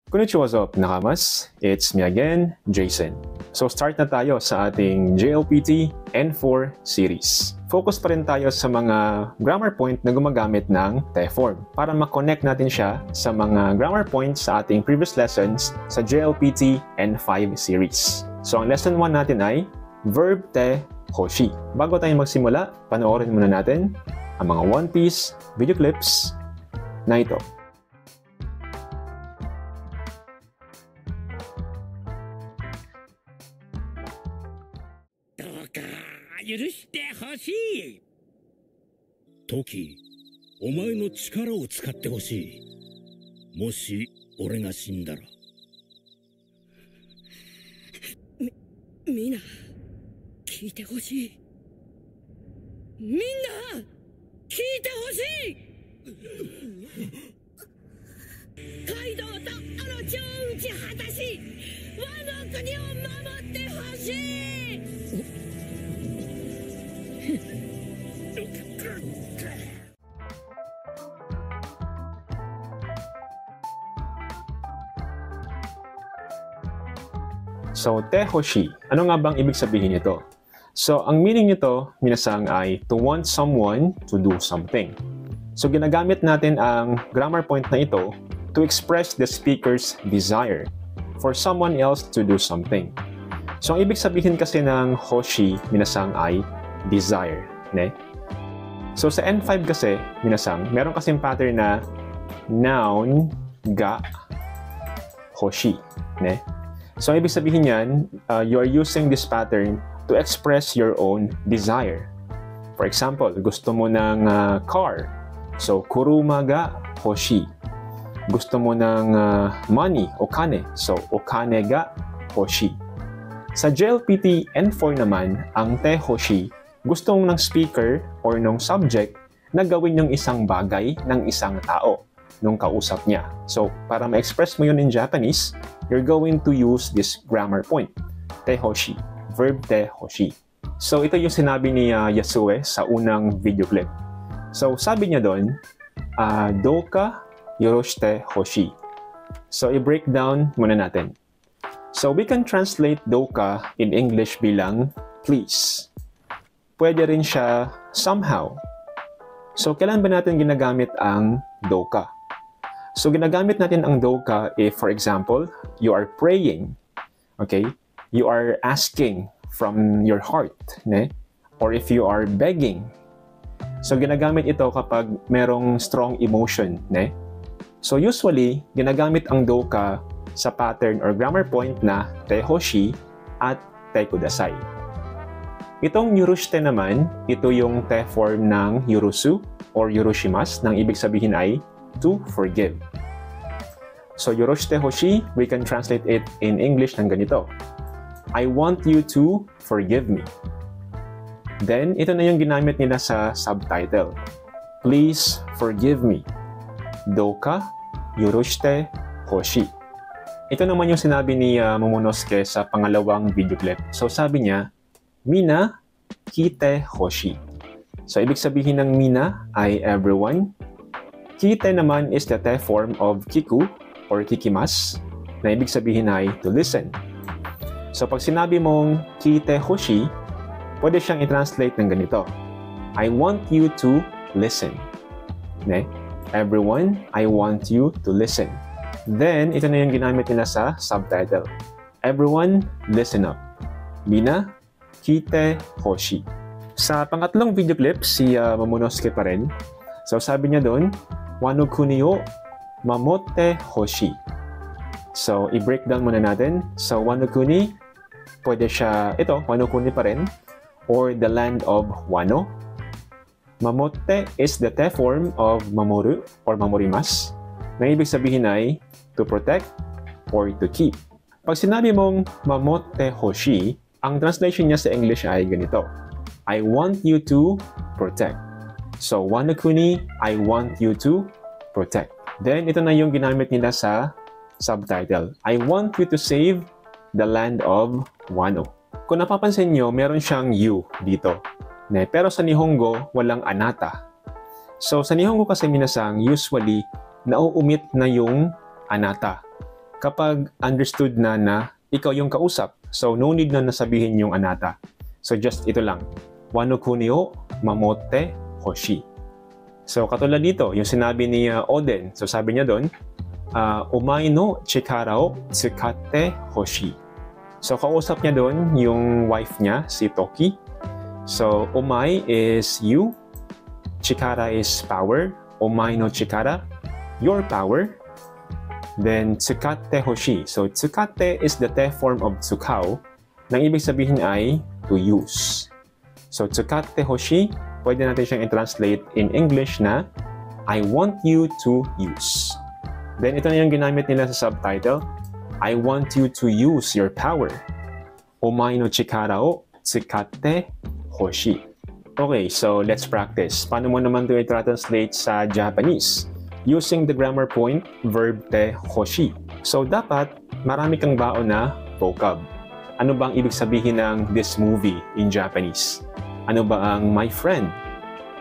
Konnichiwa, what's up, nakamas? It's me again, Jason. So start na tayo sa ating JLPT N4 series. Focus pa rin tayo sa mga grammar point na gumagamit ng te-form para ma-connect natin siya sa mga grammar points sa ating previous lessons sa JLPT N5 series. So ang lesson 1 natin ay verb te hoshi. Bago tayo magsimula, panoorin muna natin ang mga One Piece video clips na ito. 許してほしい。トキ、お前の力を使ってほしい。もし俺が死んだら。みんな聞いてほしい。みんな聞いてほしい。カイドウとオロチを打ち果たし、ワノ国を守ってほしい。So, te hoshi. Ano nga bang ibig sabihin nito? So, ang meaning nito, minasang ay to want someone to do something. So, ginagamit natin ang grammar point na ito to express the speaker's desire for someone else to do something. So, ang ibig sabihin kasi ng hoshi, minasang ay desire. Ne? So, sa N5 kasi, minasang, meron kasing pattern na noun, ga, hoshi. Ne? So, ibig sabihin yan, you are using this pattern to express your own desire. For example, gusto mo ng car. So, kuruma ga hoshi. Gusto mo ng money, okane. So, okane ga hoshi. Sa JLPT N4 naman, ang te hoshi, gusto mo ng speaker or ng subject na gawin yung isang bagay ng isang tao nung kausap niya. So, para ma-express mo yun in Japanese, you're going to use this grammar point, te hoshi, verb te hoshi. So, ito yung sinabi ni Yasue sa unang video clip. So, sabi niya doon, douka yoroshite hoshi. So, i-break down muna natin. So, we can translate douka in English bilang please. Pwede rin siya somehow. So, kailan ba natin ginagamit ang douka? So, ginagamit natin ang douka if, for example, you are praying, okay? You are asking from your heart, ne? Or if you are begging. So, ginagamit ito kapag merong strong emotion, ne? So, usually, ginagamit ang douka sa pattern or grammar point na te hoshi at te kudasai. Itong yurushite naman, ito yung te form ng yurusu or yoroshimasu, nang ibig sabihin ay to forgive. So, yoroshite hoshi, we can translate it in English ng ganito. I want you to forgive me. Then, ito na yung ginamit nila sa subtitle. Please forgive me. Douka yoroshite hoshi. Ito naman yung sinabi ni Momonosuke sa pangalawang video clip. So, sabi niya, Mina kite hoshi. So, ibig sabihin ng mina ay everyone. Kite naman is the te form of kiku or kikimas, na ibig sabihin ay to listen. So, pag sinabi mong kite hoshi, pwede siyang i-translate ng ganito. I want you to listen. Ne? Everyone, I want you to listen. Then, ito na yung ginamit nila sa subtitle. Everyone, listen up. Mina kite hoshi. Sa pangatlong video clip, si Momonosuke pa rin. So, sabi niya doon, Wano kuni o mamotte hoshi. So, i-breakdown muna natin. So, Wano kuni, pwede siya, ito, Wano kuni pa rin, or the land of Wano. Mamotte is the te form of mamoru or mamorimasu, na ibig sabihin ay to protect or to keep. Pag sinabi mong mamotte hoshi, ang translation niya sa English ay ganito. I want you to protect. So, Wano kuni, I want you to protect. Then, ito na yung ginamit nila sa subtitle. I want you to save the land of Wano. Kung napapansin nyo, meron siyang you dito. Ne? Pero sa Nihongo, walang anata. So, sa Nihongo kasi minasang, usually, nauumit na yung anata. kapag understood na ikaw yung kausap. So, no need na nasabihin yung anata. So, just ito lang. Wano kuni o mamote hoshi. So, katulad dito, yung sinabi ni Oden. So, sabi niya doon, omae no chikara o tsukatte hoshi. So, kausap niya doon yung wife niya, si Toki. So, omae is you. Chikara is power. Omae no chikara, your power. Then, tsukatte hoshi. So, tsukatte is the te form of tsukao. Nang ibig sabihin ay to use. So, tsukatte hoshi, pwede natin siyang i-translate in English na, I want you to use. Then, ito na yung ginamit nila sa subtitle. I want you to use your power. Omae no chikara o tsukatte hoshi. Okay, so let's practice. Paano mo naman ito i-translate sa Japanese? Using the grammar point, verb te hoshi. So, dapat marami kang baon na vocab. Ano bang ibig sabihin ng this movie in Japanese? Ano ba ang my friend?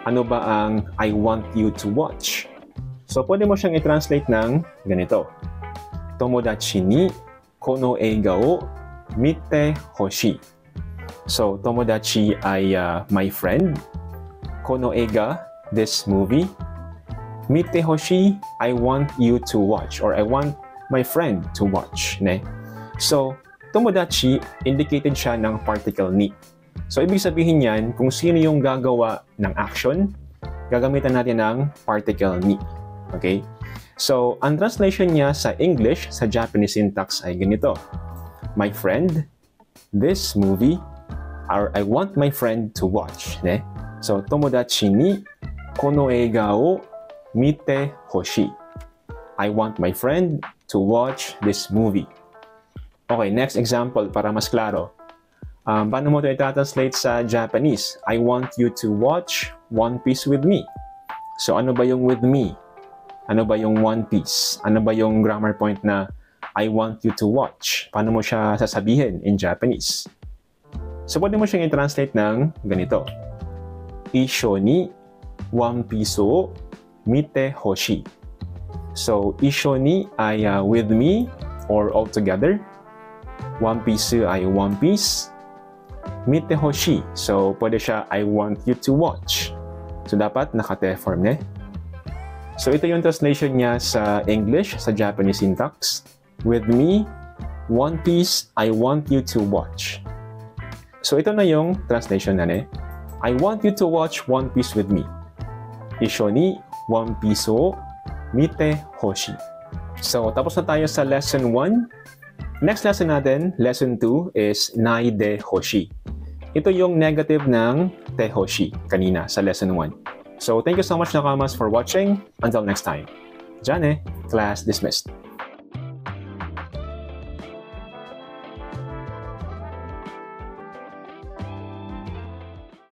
Ano ba ang I want you to watch? So, pwede mo siyang i-translate ng ganito. Tomodachi ni kono eiga o mite hoshi. So, tomodachi ay my friend. Kono eiga, this movie. Mite hoshi, I want you to watch or I want my friend to watch. Ne? So, tomodachi, indicated siya ng particle ni. So, ibig sabihin yan, kung sino yung gagawa ng action, gagamitan natin ng particle ni. Okay? So, ang translation niya sa English, sa Japanese syntax ay ganito. My friend, this movie, or I want my friend to watch. Ne? So, tomodachi ni kono eiga o mite hoshi. I want my friend to watch this movie. Okay, next example para mas klaro. Paano mo ito i-translate sa Japanese? I want you to watch One Piece with me. So, ano ba yung with me? Ano ba yung One Piece? Ano ba yung grammar point na I want you to watch? Paano mo siya sasabihin in Japanese? So, pwede mo siyang i-translate ng ganito. Isho ni One Piece o mite hoshi. So, isho ni ay with me or all together. One Piece ay One Piece. Mite hoshi. So, pwede siya I want you to watch. So, dapat nakate form ne. So, ito yung translation niya sa English, sa Japanese syntax. With me, One Piece, I want you to watch. So, ito na yung translation na ne. I want you to watch One Piece with me. Isho ni One Piece o mite hoshi. So, tapos na tayo sa lesson 1. Next lesson natin, lesson 2, is nai de hoshi. Ito yung negative ng te hoshi kanina sa lesson 1. So, thank you so much nakamas for watching. Until next time. Jane, class dismissed.